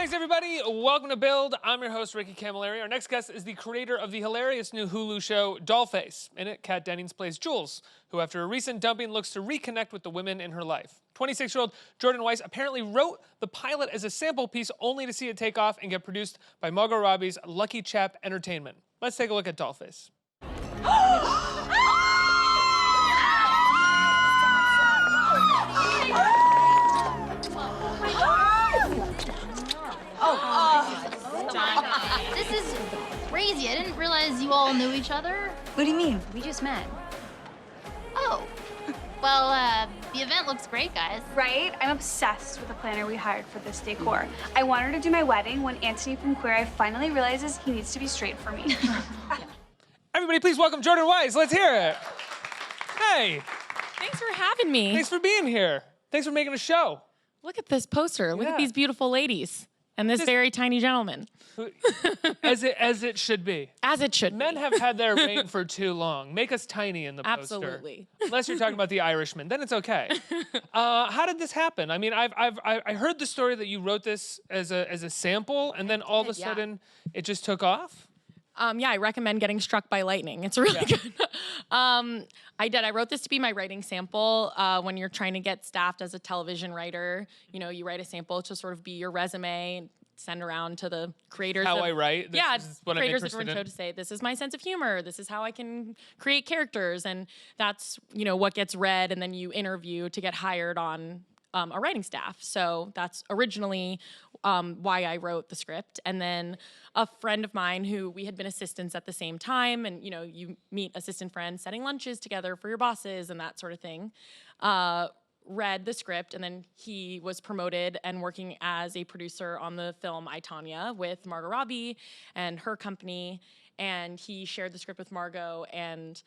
Thanks, everybody. Welcome to Build. I'm your host, Ricky Camilleri. Our next guest is the creator of the hilarious new Hulu show, Dollface. In it, Kat Dennings plays Jules, who after a recent dumping looks to reconnect with the women in her life. 26-year-old Jordan Weiss apparently wrote the pilot as a sample piece only to see it take off and get produced by Margot Robbie's Lucky Chap Entertainment. Let's take a look at Dollface. This is crazy. I didn't realize you all knew each other. What do you mean? We just met. Oh. Well, the event looks great, guys. Right? I'm obsessed with the planner we hired for this decor. I want her to do my wedding when Anthony from Queer Eye finally realizes he needs to be straight for me. Everybody, please welcome Jordan Weiss. Let's hear it. Hey. Thanks for having me. Thanks for being here. Thanks for making a show. Look at this poster. Look at these beautiful ladies. And this very tiny gentleman. As it should be. As it should Men be. have had their reign for too long. Make us tiny in the poster. Absolutely. Unless you're talking about the Irishman, then it's okay. How did this happen? I mean, I heard the story that you wrote this as a sample, and then all of a sudden it just took off. Yeah, I recommend getting struck by lightning. It's really good. I did. I wrote this to be my writing sample. When you're trying to get staffed as a television writer, you know, you write a sample to sort of be your resume and send around to the creators. How I write. This is what creators I'm of different show in. to say, this is my sense of humor. This is how I can create characters. And that's, you know, what gets read. And then you interview to get hired on a writing staff. So that's originally why I wrote the script. And then a friend of mine who we had been assistants at the same time, and you know, you meet assistant friends setting lunches together for your bosses and that sort of thing, read the script, and then he was promoted and working as a producer on the film I, Tonya with Margot Robbie and her company. And he shared the script with Margot, and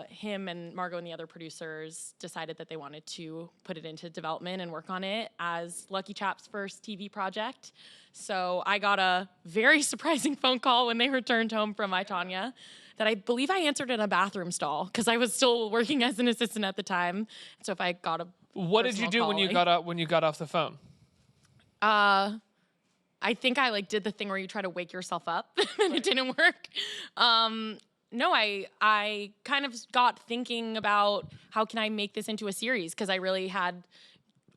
him and Margot and the other producers decided that they wanted to put it into development and work on it as Lucky Chap's first TV project. So I got a very surprising phone call when they returned home from I, Tonya that I believe I answered in a bathroom stall because I was still working as an assistant at the time. So if I got a What did you do when you got off the phone? I think I did the thing where you try to wake yourself up and it didn't work. No, I kind of got thinking about how can I make this into a series, because I really had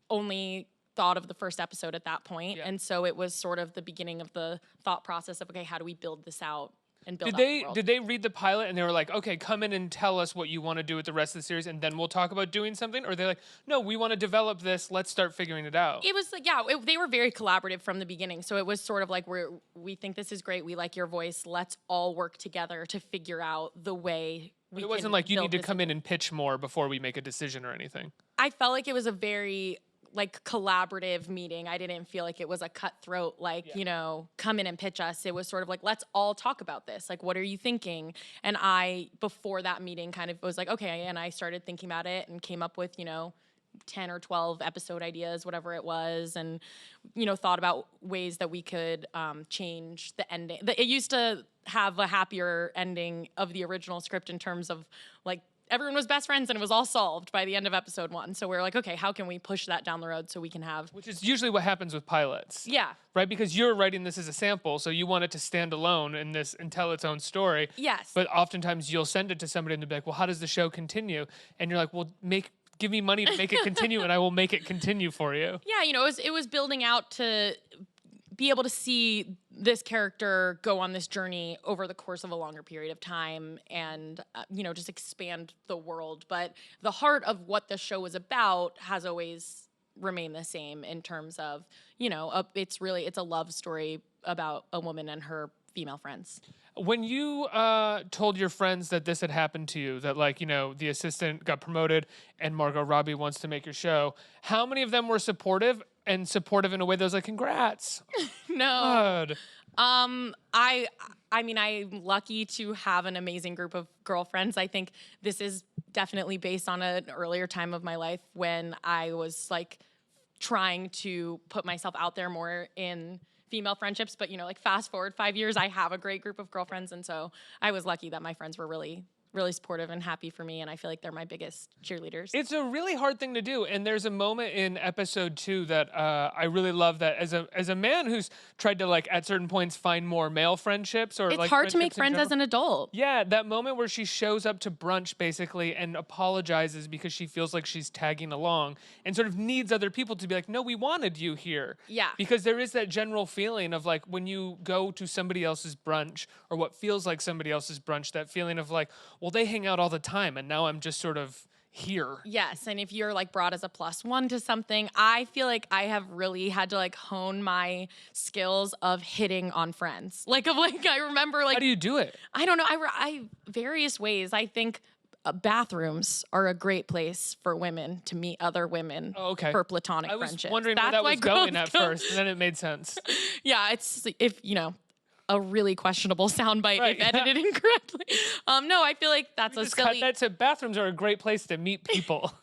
only thought of the first episode at that point. And so it was sort of the beginning of the thought process of, okay, how do we build this out and build out the world? Did they read the pilot and they were like, okay, come in and tell us what you want to do with the rest of the series and then we'll talk about doing something? Or they're like, no, we want to develop this, let's start figuring it out? It was like, yeah, they were very collaborative from the beginning. So it was sort of like, we think this is great, we like your voice, let's all work together to figure out the way we It wasn't like you need to come in and pitch more before we make a decision or anything. I felt like it was a very collaborative meeting. I didn't feel like it was a cutthroat, you know, come in and pitch us. It was sort of like, let's all talk about this. Like, what are you thinking? And I, before that meeting, kind of was like, okay. And I started thinking about it and came up with, you know, 10 or 12 episode ideas, whatever it was. And, you know, thought about ways that we could change the ending. It used to have a happier ending of the original script in terms of everyone was best friends and it was all solved by the end of episode 1. So we're like, okay, how can we push that down the road so we can have... Which is usually what happens with pilots. Yeah. Right? Because you're writing this as a sample, so you want it to stand alone in this and tell its own story. Yes. But oftentimes you'll send it to somebody and they'll be like, well, how does the show continue? And you're like, well, give me money to make it continue and I will make it continue for you. Yeah, you know, it was building out to be able to see this character go on this journey over the course of a longer period of time and, you know, just expand the world. But the heart of what the show is about has always remained the same in terms of, you know, it's a love story about a woman and her female friends. When you told your friends that this had happened to you, that you know, the assistant got promoted and Margot Robbie wants to make your show, how many of them were supportive and supportive in a way that was like, congrats? No. Good. I mean, I'm lucky to have an amazing group of girlfriends. I think this is definitely based on an earlier time of my life when I was trying to put myself out there more in female friendships. But, you know, fast forward 5 years, I have a great group of girlfriends. And so I was lucky that my friends were really really supportive and happy for me, and I feel like they're my biggest cheerleaders. It's a really hard thing to do, and there's a moment in episode 2 that I really love. That as a man who's tried to like at certain points find more male friendships or It's like hard to make friendships in friends as general. an adult. Yeah, that moment where she shows up to brunch basically and apologizes because she feels like she's tagging along and sort of needs other people to be like, no, we wanted you here. Yeah. Because there is that general feeling of like when you go to somebody else's brunch or what feels like somebody else's brunch, that feeling of like, well, they hang out all the time and now I'm just sort of here. Yes, and if you're like brought as a +1 to something, I feel like I have really had to like hone my skills of hitting on friends. Like I remember like How do you do it? I don't know, I various ways. I think bathrooms are a great place for women to meet other women for platonic I was friendships. wondering where That's that why was going girls at go- first, and then it made sense. Yeah, it's if a really questionable soundbite Right, if yeah. edited incorrectly. No, I feel like that's a Just cut silly. that to bathrooms are a great place to meet people.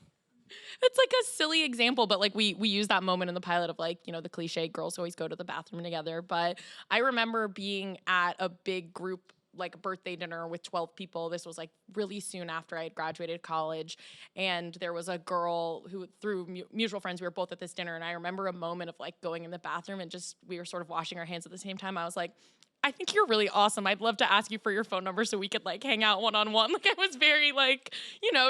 It's like a silly example, but like we use that moment in the pilot of like, the cliche girls always go to the bathroom together. But I remember being at a big group, like a birthday dinner with 12 people. This was like really soon after I had graduated college. And there was a girl who, through mutual friends, we were both at this dinner. And I remember a moment of like going in the bathroom and just, we were sort of washing our hands at the same time. I was like, I think you're really awesome. I'd love to ask you for your phone number so we could like hang out one-on-one. Like I was very like,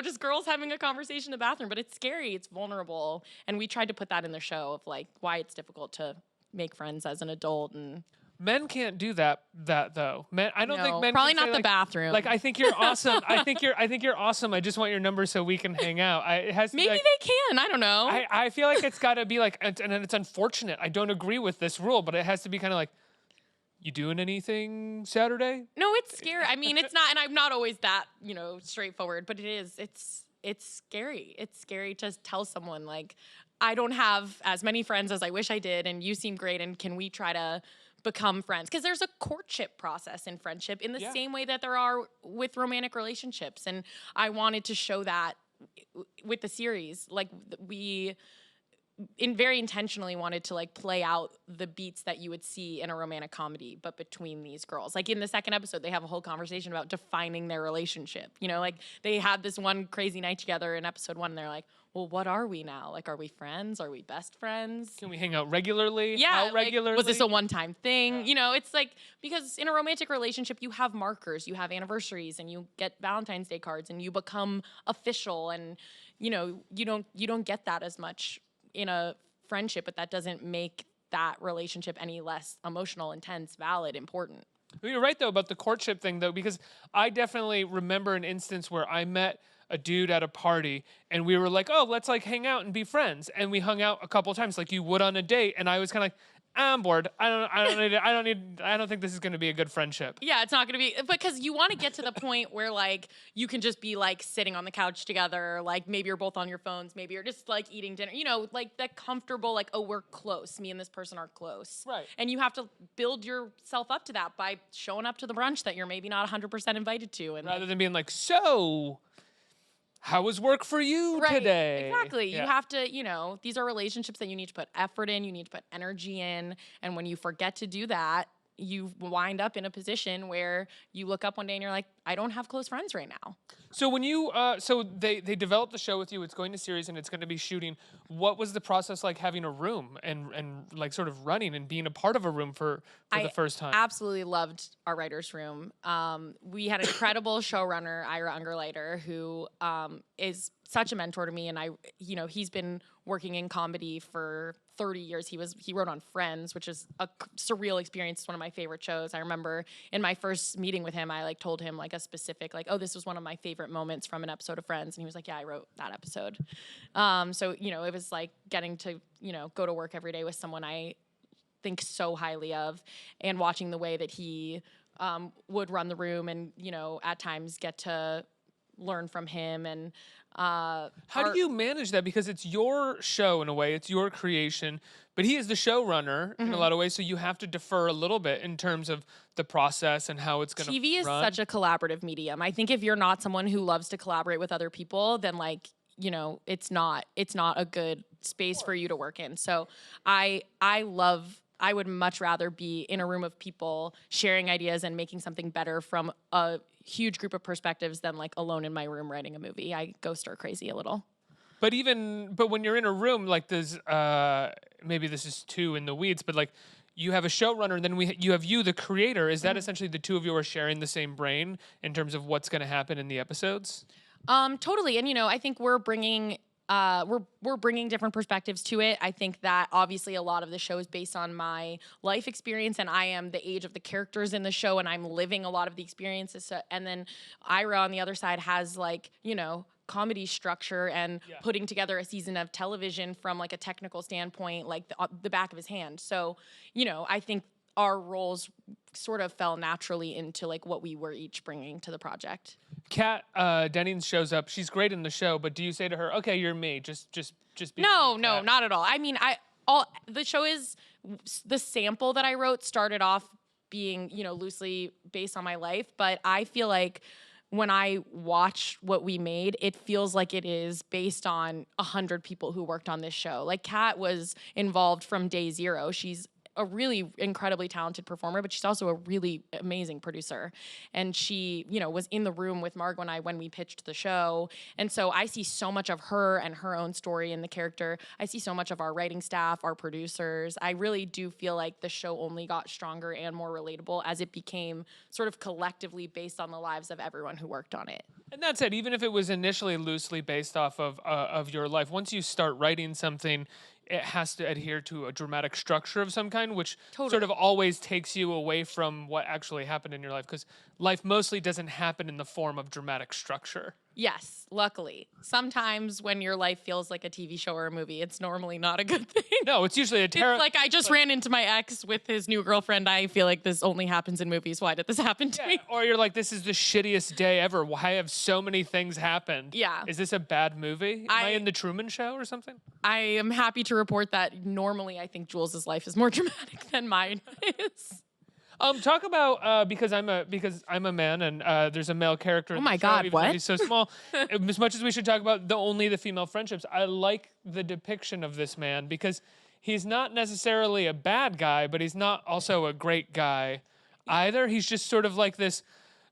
just girls having a conversation in the bathroom, but it's scary, it's vulnerable. And we tried to put that in the show of like why it's difficult to make friends as an adult. And Men can't do that though. Men, I don't think no, men probably can not say, the like, bathroom. Like I think you're awesome. I think you're awesome. I just want your number so we can hang out. It has to be maybe like, they can. I don't know. I feel like it's got to be like, and it's unfortunate. I don't agree with this rule, but it has to be kind of like, you doing anything Saturday? No, it's scary. I mean, it's not, and I'm not always that, straightforward, but it is. It's scary. It's scary to tell someone like, I don't have as many friends as I wish I did, and you seem great, and can we try to become friends? Because there's a courtship process in friendship in the same way that there are with romantic relationships, and I wanted to show that with the series. Like we very intentionally wanted to like play out the beats that you would see in a romantic comedy, but between these girls. Like in the second episode, they have a whole conversation about defining their relationship. Like they had this one crazy night together in episode 1, and they're like, well, what are we now? Like, are we friends? Are we best friends? Can we hang out regularly? Yeah. How like, regularly? was this a one-time thing? It's like, because in a romantic relationship, you have markers, you have anniversaries, and you get Valentine's Day cards, and you become official, and you don't get that as much in a friendship, but that doesn't make that relationship any less emotional, intense, valid, important. You're right, though, about the courtship thing, though, because I definitely remember an instance where I met a dude at a party and we were like, oh, let's like hang out and be friends. And we hung out a couple of times like you would on a date. And I was kind of like, I'm bored. I don't think this is going to be a good friendship. Yeah, it's not going to be, because you want to get to the point where like you can just be like sitting on the couch together, like maybe you're both on your phones, maybe you're just like eating dinner, like that comfortable, like, oh, we're close. Me and this person are close. Right. And you have to build yourself up to that by showing up to the brunch that you're maybe not 100% invited to. And Rather than being like, so how was work for you today? Exactly. Yeah. You have to, these are relationships that you need to put effort in, you need to put energy in. And when you forget to do that, you wind up in a position where you look up one day and you're like, I don't have close friends right now. So when you, so they developed the show with you, it's going to series and it's going to be shooting. What was the process like having a room and like sort of running and being a part of a room for the first time? I absolutely loved our writer's room. We had an incredible showrunner, Ira Ungerleider, who is such a mentor to me. And he's been working in comedy for 30 years. He wrote on Friends, which is a surreal experience. It's one of my favorite shows. I remember in my first meeting with him, I like told him like a specific, like, oh, this was one of my favorite moments from an episode of Friends. And he was like, yeah, I wrote that episode. So, it was like getting to, go to work every day with someone I think so highly of, and watching the way that he would run the room and, at times get to learn from him. And how do you manage that? Because it's your show in a way, it's your creation, but he is the showrunner in a lot of ways, so you have to defer a little bit in terms of the process and how it's going to TV is run. such a collaborative medium. I think if you're not someone who loves to collaborate with other people, then like, it's not a good space for you to work in. So I love I would much rather be in a room of people sharing ideas and making something better from a huge group of perspectives than like alone in my room writing a movie. I go stir crazy a little. But when you're in a room, like there's maybe this is too in the weeds, but like you have a showrunner, and then you have you, the creator. Is that essentially the two of you are sharing the same brain in terms of what's going to happen in the episodes? Totally. And I think we're bringing different perspectives to it. I think that obviously a lot of the show is based on my life experience, and I am the age of the characters in the show, and I'm living a lot of the experiences. So, and then Ira on the other side has like, comedy structure and putting together a season of television from like a technical standpoint, like the back of his hand. So, I think our roles sort of fell naturally into like what we were each bringing to the project. Kat Dennings shows up. She's great in the show, but do you say to her, "Okay, you're me. Just be"? No, not at all. I mean, the show is the sample that I wrote started off being, loosely based on my life, but I feel like when I watch what we made, it feels like it is based on 100 people who worked on this show. Like Kat was involved from day zero. She's a really incredibly talented performer, but she's also a really amazing producer. And she, was in the room with Margot and I when we pitched the show. And so I see so much of her and her own story in the character. I see so much of our writing staff, our producers. I really do feel like the show only got stronger and more relatable as it became sort of collectively based on the lives of everyone who worked on it. And that said, even if it was initially loosely based off of your life, once you start writing something, it has to adhere to a dramatic structure of some kind, which sort of always takes you away from what actually happened in your life, because life mostly doesn't happen in the form of dramatic structure. Yes, luckily. Sometimes when your life feels like a TV show or a movie, it's normally not a good thing. No, it's usually a terrible... It's like I just ran into my ex with his new girlfriend. I feel like this only happens in movies. Why did this happen to me? Or you're like, this is the shittiest day ever. Why have so many things happened? Yeah. Is this a bad movie? Am I in the Truman Show or something? I am happy to report that normally I think Jules' life is more dramatic than mine is. Talk about because I'm a man and there's a male character. Oh my God! Even what? though he's so small. As much as we should talk about only the female friendships, I like the depiction of this man because he's not necessarily a bad guy, but he's not also a great guy either. He's just sort of like this,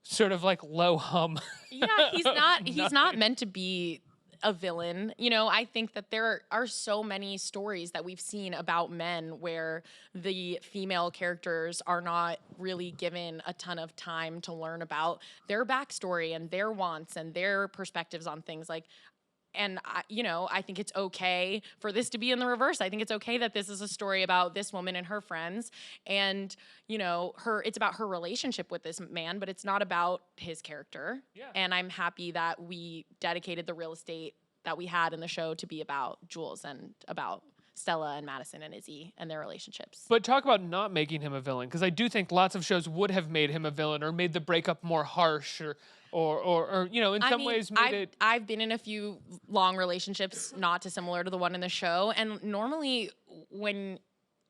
sort of like low hum. Yeah, he's not meant to be a villain. I think that there are so many stories that we've seen about men where the female characters are not really given a ton of time to learn about their backstory and their wants and their perspectives on things. And I think it's okay for this to be in the reverse. I think it's okay that this is a story about this woman and her friends, and it's about her relationship with this man, but it's not about his character. Yeah. And I'm happy that we dedicated the real estate that we had in the show to be about Jules and about Stella and Madison and Izzy and their relationships. But talk about not making him a villain, because I do think lots of shows would have made him a villain or made the breakup more harsh or in some ways made it... I've been in a few long relationships not dissimilar to the one in the show, and normally when...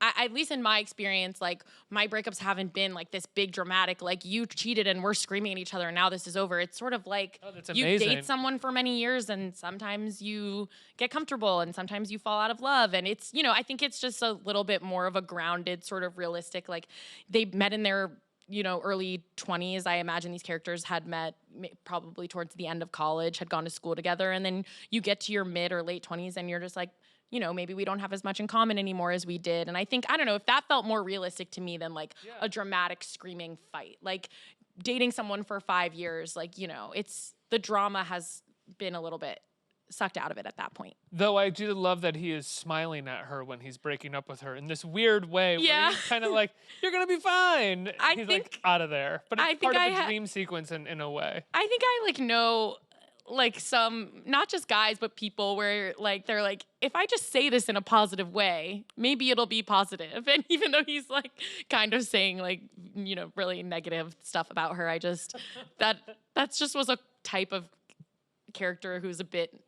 at least in my experience, like my breakups haven't been like this big dramatic, like you cheated and we're screaming at each other and now this is over. It's sort of like you date someone for many years and sometimes you get comfortable and sometimes you fall out of love. And it's, I think it's just a little bit more of a grounded sort of realistic, like they met in their, early 20s. I imagine these characters had met probably towards the end of college, had gone to school together. And then you get to your mid or late 20s and you're just like, maybe we don't have as much in common anymore as we did. And I think, I don't know, if that felt more realistic to me than like a dramatic screaming fight. Like dating someone for 5 years, like, it's the drama has been a little bit sucked out of it at that point. Though I do love that he is smiling at her when he's breaking up with her in this weird way where he's kind of like, you're going to be fine. He's like out of there. But it's part of a dream sequence in a way. I think I know some, not just guys, but people where like, they're like, if I just say this in a positive way, maybe it'll be positive. And even though he's like kind of saying like, really negative stuff about her, I just, that's just was a type of character who's a bit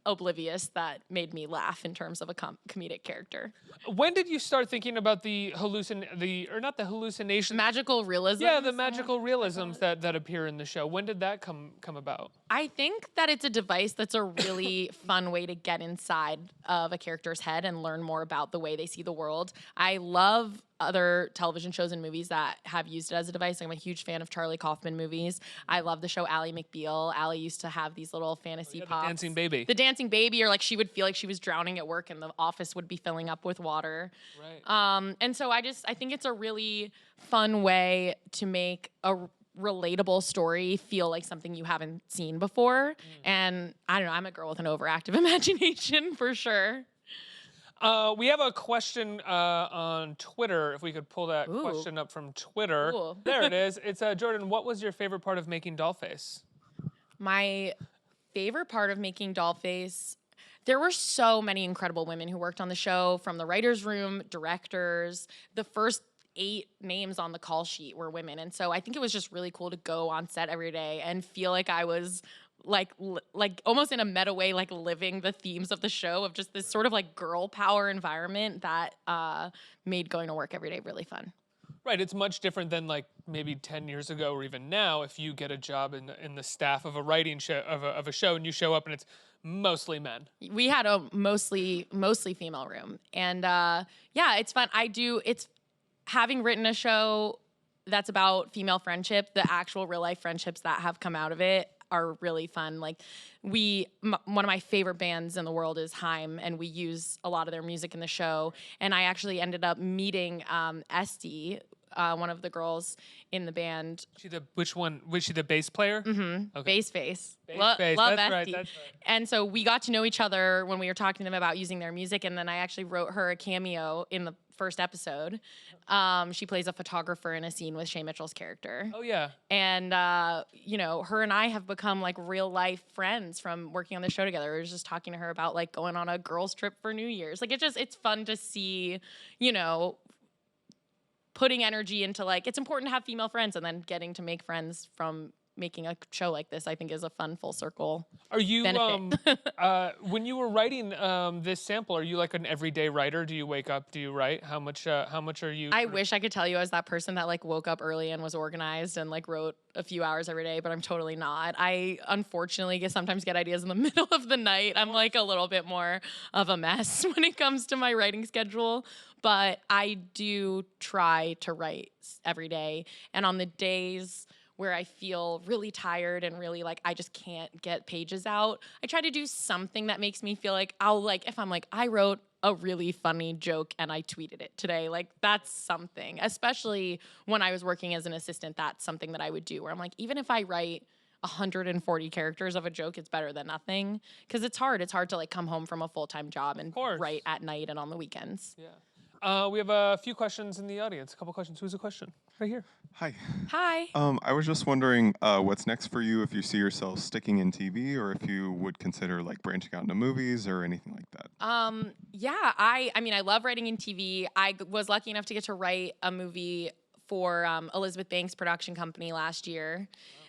oblivious that made me laugh in terms of a comedic character. When did you start thinking about the hallucinations? Magical realism? Yeah, the magical realisms that appear in the show. When did that come about? I think that it's a device that's a really fun way to get inside of a character's head and learn more about the way they see the world. I love other television shows and movies that have used it as a device. I'm a huge fan of Charlie Kaufman movies. I love the show Ally McBeal. Ally used to have these little fantasy pops. The dancing baby. The dancing baby, or like she would feel like she was drowning at work and the office would be filling up with water. Right. And so I think it's a really fun way to make a relatable story feel like something you haven't seen before. And I don't know, I'm a girl with an overactive imagination for sure. We have a question on Twitter. If we could pull that question up from Twitter. Cool. There it is. It's Jordan, what was your favorite part of making Dollface? My favorite part of making Dollface, there were so many incredible women who worked on the show, from the writer's room, directors. The first 8 names on the call sheet were women. And so I think it was just really cool to go on set every day and feel like I was like almost in a meta way, like living the themes of the show, of just this sort of like girl power environment that made going to work every day really fun. Right, it's much different than like maybe 10 years ago or even now. If you get a job in the staff of a writing show of a show and you show up and it's mostly men. We had a mostly female room, and yeah, it's fun. It's having written a show that's about female friendship. The actual real life friendships that have come out of it are really fun. Like one of my favorite bands in the world is Haim, and we use a lot of their music in the show. And I actually ended up meeting Esty, one of the girls in the band. Which one? Was she the bass player? Mm-hmm. Okay. Bass. Love that's Esty. right. And so we got to know each other when we were talking to them about using their music. And then I actually wrote her a cameo in the first episode. She plays a photographer in a scene with Shay Mitchell's character. Oh yeah. And her and I have become like real life friends from working on the show together. We were just talking to her about like going on a girls trip for New Year's. Like it's fun to see, putting energy into like, it's important to have female friends, and then getting to make friends from making a show like this, I think, is a fun full circle. Are you benefit. When you were writing this sample, are you like an everyday writer? Do you wake up? Do you write? How much are you? I wish I could tell you I was that person that like woke up early and was organized and like wrote a few hours every day, but I'm totally not. I unfortunately sometimes get ideas in the middle of the night. I'm like a little bit more of a mess when it comes to my writing schedule, but I do try to write every day. And on the days where I feel really tired and really like I just can't get pages out, I try to do something that makes me feel like if I'm like, I wrote a really funny joke and I tweeted it today, like that's something. Especially when I was working as an assistant, that's something that I would do, where I'm like, even if I write 140 characters of a joke, it's better than nothing, because it's hard to like come home from a full-time job and write at night and on the weekends. Yeah. We have a few questions in the audience. A couple questions. Who's a question? Right here. Hi. Hi. I was just wondering what's next for you, if you see yourself sticking in TV, or if you would consider like branching out into movies or anything like that. Yeah, I mean, I love writing in TV. I was lucky enough to get to write a movie for Elizabeth Banks' production company last year.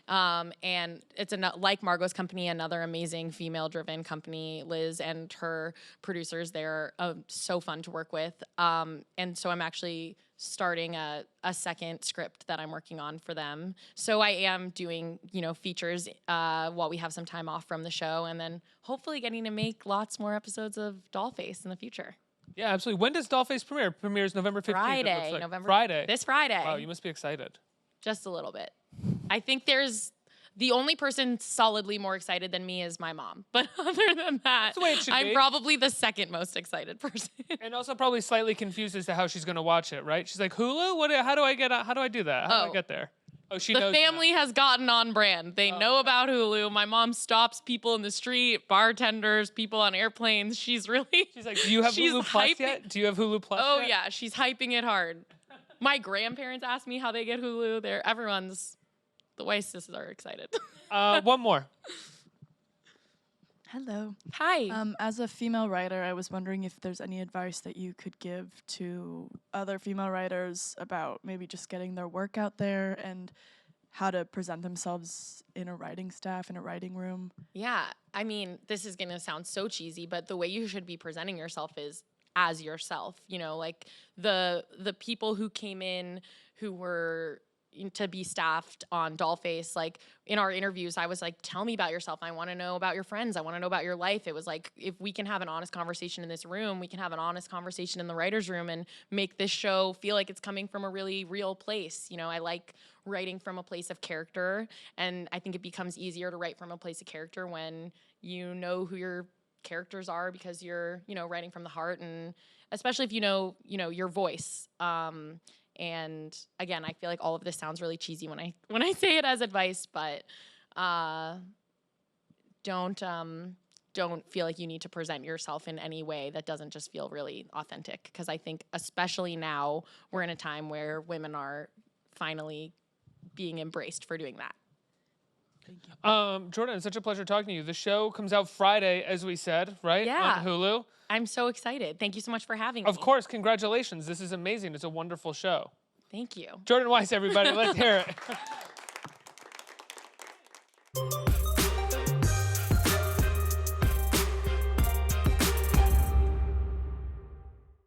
And it's like Margot's company, another amazing female-driven company. Liz and her producers, they're so fun to work with. And so I'm actually starting a second script that I'm working on for them. So I am doing, features while we have some time off from the show, and then hopefully getting to make lots more episodes of Dollface in the future. Yeah, absolutely. When does Dollface premiere? Premieres November 15th. Friday. This Friday. Wow, you must be excited. Just a little bit. I think the only person solidly more excited than me is my mom. But other than that, the way it should I'm be. Probably the second most excited person. And also probably slightly confused as to how she's going to watch it, right? She's like, Hulu? How do I do that? How do I get there? Oh, she knows. The family has gotten on brand. They know about Hulu. My mom stops people in the street, bartenders, people on airplanes. She's like, do you have Hulu Plus yet? Do you have Hulu Plus Oh, yet? yeah. She's hyping it hard. My grandparents ask me how they get Hulu. The Weisses are excited. One more. Hello. Hi. As a female writer, I was wondering if there's any advice that you could give to other female writers about maybe just getting their work out there and how to present themselves in a writing staff, in a writing room. Yeah. I mean, this is going to sound so cheesy, but the way you should be presenting yourself is as yourself. Like the people who came in who were to be staffed on Dollface, like in our interviews, I was like, tell me about yourself. I want to know about your friends. I want to know about your life. It was like, if we can have an honest conversation in this room, we can have an honest conversation in the writer's room and make this show feel like it's coming from a really real place. You know, I like writing from a place of character, and I think it becomes easier to write from a place of character when you know who your characters are, because you're, you know, writing from the heart, and especially if you know your voice. And again, I feel like all of this sounds really cheesy when I say it as advice, but don't feel like you need to present yourself in any way that doesn't just feel really authentic. Because I think especially now we're in a time where women are finally being embraced for doing that. Thank you. Jordan, it's such a pleasure talking to you. The show comes out Friday, as we said, right? Yeah. On Hulu. I'm so excited. Thank you so much for having me. Of course, congratulations. This is amazing. It's a wonderful show. Thank you. Jordan Weiss, everybody. Let's hear it.